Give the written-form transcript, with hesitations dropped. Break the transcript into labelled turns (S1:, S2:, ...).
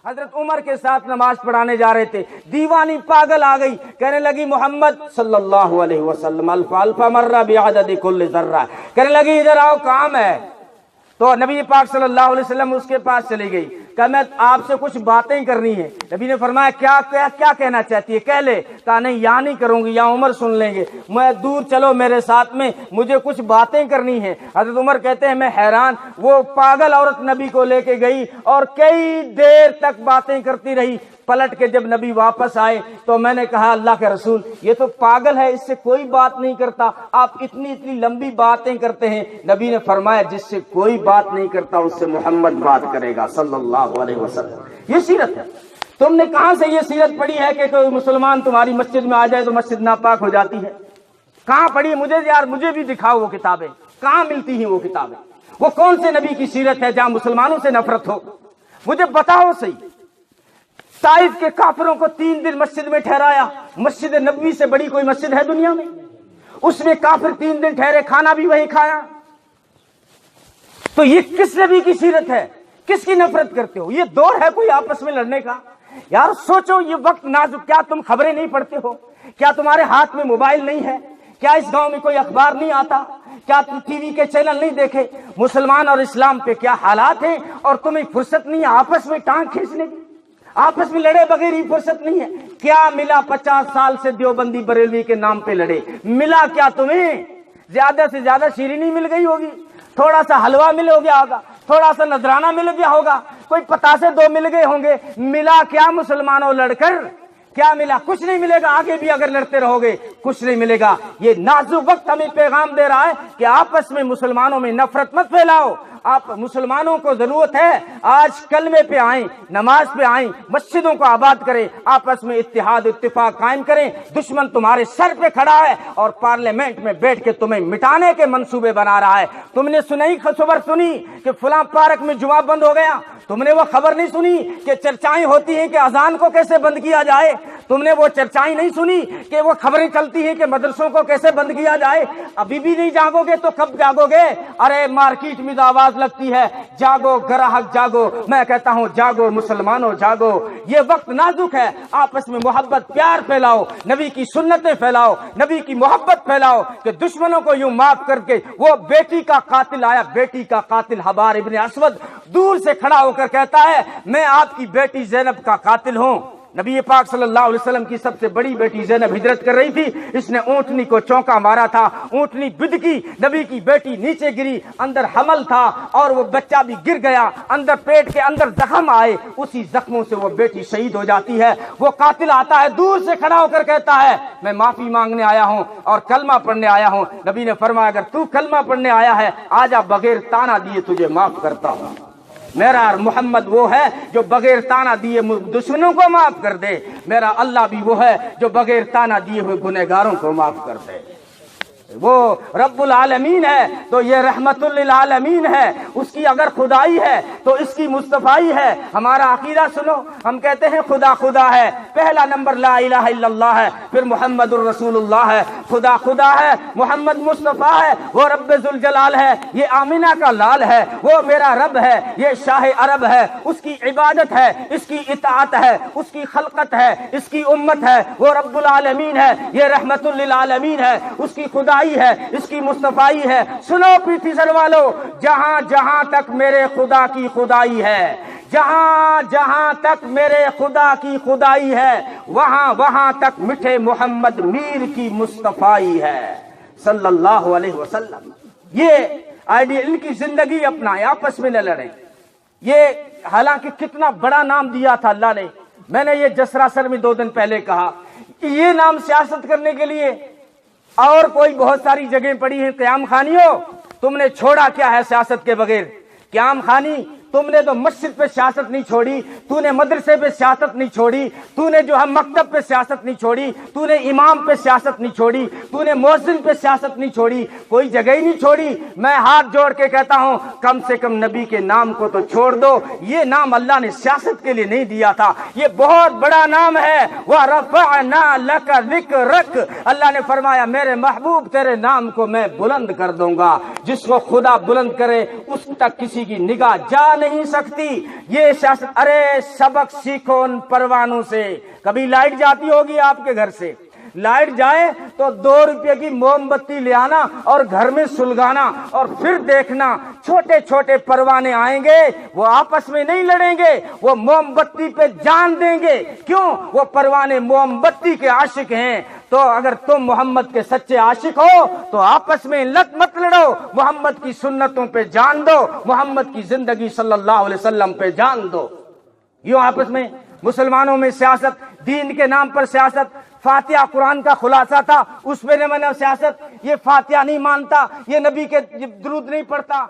S1: حضرت عمر کے ساتھ نماز پڑھانے جا رہے تھے، دیوانی پاگل آ گئی، کہنے لگی محمد صلی اللہ علیہ وسلم الف الف مرہ بعدد کل ذرہ، کہنے لگی ادھر آؤ کام ہے۔ تو نبی پاک صلی اللہ علیہ وسلم اس کے پاس چلی گئی، کہا میں آپ سے کچھ باتیں کرنی ہے۔ نبی نے فرمایا کیا کہنا چاہتی ہے، کہہ لے۔ کہا نہیں یہاں نہیں کروں گی، یہاں عمر سن لیں گے، میں دور چلو میرے ساتھ میں، مجھے کچھ باتیں کرنی ہے۔ حضرت عمر کہتے ہیں میں حیران، وہ پاگل عورت نبی کو لے کے گئی اور کئی دیر تک باتیں کرتی رہی۔ پلٹ کے جب نبی واپس آئے تو میں نے کہا اللہ کے رسول یہ تو پاگل ہے، اس سے کوئی بات نہیں کرتا، آپ اتنی لمبی باتیں کرتے ہیں۔ نبی نے فرمایا جس سے کوئی بات نہیں کرتا اس سے محمد بات کرے گا صلی اللہ علیہ وسلم۔ یہ سیرت ہے۔ تم نے کہاں سے یہ سیرت پڑھی ہے کہ کوئی مسلمان تمہاری مسجد میں آ جائے تو مسجد ناپاک ہو جاتی ہے؟ کہاں پڑھی؟ مجھے بھی دکھاؤ وہ کتابیں، کہاں ملتی ہیں وہ کتابیں؟ وہ کون سے نبی کی سیرت ہے جہاں مسلمانوں سے نفرت ہو؟ مجھے بتاؤ صحیح۔ طائف کے کافروں کو 3 دن مسجد میں ٹھہرایا، مسجد نبوی سے بڑی کوئی مسجد ہے دنیا میں؟ اس میں کافر 3 دن ٹھہرے، کھانا بھی وہیں کھایا۔ تو یہ کس نبی کی سیرت ہے؟ کس کی نفرت کرتے ہو؟ یہ دور ہے کوئی آپس میں لڑنے کا؟ یار سوچو، یہ وقت نازک، کیا تم خبریں نہیں پڑھتے ہو؟ کیا تمہارے ہاتھ میں موبائل نہیں ہے؟ کیا اس گاؤں میں کوئی اخبار نہیں آتا؟ کیا تم ٹی وی کے چینل نہیں دیکھے؟ مسلمان اور اسلام پہ کیا حالات ہیں اور تمہیں فرصت نہیں ہے آپس میں ٹانگ کھینچنے کی؟ آپس میں لڑے بغیر ہی فرصت نہیں ہے؟ کیا ملا 50 سال سے دیوبندی بریلوی کے نام پہ لڑے؟ ملا کیا تمہیں؟ زیادہ سے زیادہ شیرینی مل گئی ہوگی، تھوڑا سا حلوہ مل ہو گیا ہوگا، تھوڑا سا نذرانہ مل گیا ہوگا، کوئی پتاسے 2 مل گئے ہوں گے۔ ملا کیا مسلمانوں لڑ کر؟ کیا ملا؟ کچھ نہیں ملے گا، آگے بھی اگر لڑتے رہو گے کچھ نہیں ملے گا۔ یہ نازک وقت ہمیں پیغام دے رہا ہے کہ آپس میں مسلمانوں میں نفرت مت پھیلاؤ۔ آپ مسلمانوں کو ضرورت ہے آج کلمے پہ آئیں، نماز پہ آئیں، مسجدوں کو آباد کریں، آپس میں اتحاد اتفاق قائم کریں۔ دشمن تمہارے سر پہ کھڑا ہے اور پارلیمنٹ میں بیٹھ کے تمہیں مٹانے کے منصوبے بنا رہا ہے۔ تم نے خبر سنی کہ فلاں پارک میں جمعہ بند ہو گیا؟ تم نے وہ خبر نہیں سنی کہ چرچائیں ہوتی ہیں کہ اذان کو کیسے بند کیا جائے؟ تم نے وہ چرچائیں نہیں سنی کہ وہ خبریں چلتی ہیں کہ مدرسوں کو کیسے بند کیا جائے؟ ابھی بھی نہیں جاگو گے تو کب جاگو گے؟ ارے مارکیٹ میں آواز لگتی ہے جاگو گراہک جاگو، میں کہتا ہوں جاگو مسلمانوں جاگو۔ یہ وقت نازک ہے، آپس میں محبت پیار پھیلاؤ، نبی کی سنتیں پھیلاؤ، نبی کی محبت پھیلاؤ کہ دشمنوں کو یوں معاف کر کے۔ وہ بیٹی کا قاتل آیا، بیٹی کا قاتل حبار ابن اسود دور سے کھڑا ہو کر کہتا ہے میں آپ کی بیٹی زینب کا قاتل ہوں۔ نبی پاک صلی اللہ علیہ وسلم کی سب سے بڑی بیٹی زینب ہجرت کر رہی تھی، اس نے اونٹنی کو چونکا مارا تھا، اونٹنی بدکی، نبی کی بیٹی نیچے گری، اندر حمل تھا اور وہ بچہ بھی گر گیا، اندر پیٹ کے اندر زخم آئے، اسی زخموں سے وہ بیٹی شہید ہو جاتی ہے۔ وہ قاتل آتا ہے، دور سے کھڑا ہو کر کہتا ہے میں معافی مانگنے آیا ہوں اور کلمہ پڑھنے آیا ہوں۔ نبی نے فرمایا اگر تو کلمہ پڑھنے آیا ہے آجا، بغیر تانا دیے تجھے معاف کرتا ہوں۔ میرا محمد وہ ہے جو بغیر تانا دیے دشمنوں کو معاف کر دے، میرا اللہ بھی وہ ہے جو بغیر تانا دیے ہوئے گنہگاروں کو معاف کر دے۔ وہ رب العالمین ہے تو یہ رحمت للعالمین ہے، اس کی اگر خدائی ہے تو اس کی مصطفائی ہے۔ ہمارا عقیدہ سنو، ہم کہتے ہیں خدا خدا ہے، پہلا نمبر لا الہ الا اللہ ہے، پھر محمد الرسول اللہ ہے۔ خدا خدا ہے، محمد مصطفیٰ ہے، وہ رب ذوالجلال ہے، یہ آمینہ کا لال ہے، وہ میرا رب ہے، یہ شاہ عرب ہے، اس کی عبادت ہے، اس کی اطاعت ہے، اس کی خلقت ہے، اس کی امت ہے، وہ رب العالمین ہے، یہ رحمت للعالمین ہے، اس کی خدا ہے، اس کی مصطفائی ہے۔ سنو پیٹھی سر والو، جہاں جہاں تک میرے خدا کی خدائی ہے، جہاں جہاں تک میرے خدا کی خدائی ہے، وہاں وہاں تک میٹھے محمد میر کی مصطفائی ہے صلی اللہ علیہ وسلم۔ یہ آئیڈیا، ان کی زندگی اپنائیں، آپس میں نہ لڑیں۔ یہ حالانکہ کتنا بڑا نام دیا تھا اللہ نے، میں نے یہ جسرا سر میں 2 دن پہلے کہا کہ یہ نام سیاست کرنے کے لیے، اور کوئی بہت ساری جگہیں پڑی ہیں۔ قیام خانیوں، تم نے چھوڑا کیا ہے سیاست کے بغیر؟ قیام خانی، تم نے تو مسجد پہ سیاست نہیں چھوڑی، تو نے مدرسے پہ سیاست نہیں چھوڑی، تو نے جو ہے مکتب پہ سیاست نہیں چھوڑی، تو نے امام پہ سیاست نہیں چھوڑی، تو نے مؤذن پہ سیاست نہیں چھوڑی، کوئی جگہ ہی نہیں چھوڑی۔ میں ہاتھ جوڑ کے کہتا ہوں کم سے کم نبی کے نام کو تو چھوڑ دو۔ یہ نام اللہ نے سیاست کے لیے نہیں دیا تھا، یہ بہت بڑا نام ہے۔ وَرَفَعْنَا لَكَ ذِكْرَكَ، اللہ نے فرمایا میرے محبوب تیرے نام کو میں بلند کر دوں گا۔ جس کو خدا بلند کرے اس تک کسی کی نگاہ جا نہیں سکتی یہ سیاست۔ ارے سبق سیکھو ان پروانوں سے۔ کبھی لائٹ جاتی ہوگی آپ کے گھر سے، لائٹ جائے تو 2 روپے کی موم بتی لے آنا اور گھر میں سلگانا، اور پھر دیکھنا چھوٹے چھوٹے پروانے آئیں گے، وہ آپس میں نہیں لڑیں گے، وہ موم بتی پہ جان دیں گے۔ کیوں؟ وہ پروانے موم بتی کے عاشق ہیں۔ تو اگر تم محمد کے سچے عاشق ہو تو آپس میں لت مت لڑو، محمد کی سنتوں پہ جان دو، محمد کی زندگی صلی اللہ علیہ وسلم پہ جان دو۔ یوں آپس میں مسلمانوں میں سیاست، دین کے نام پر سیاست۔ فاتحہ قرآن کا خلاصہ تھا، اس میں نے سیاست، یہ فاتحہ نہیں مانتا، یہ نبی کے درود نہیں پڑھتا،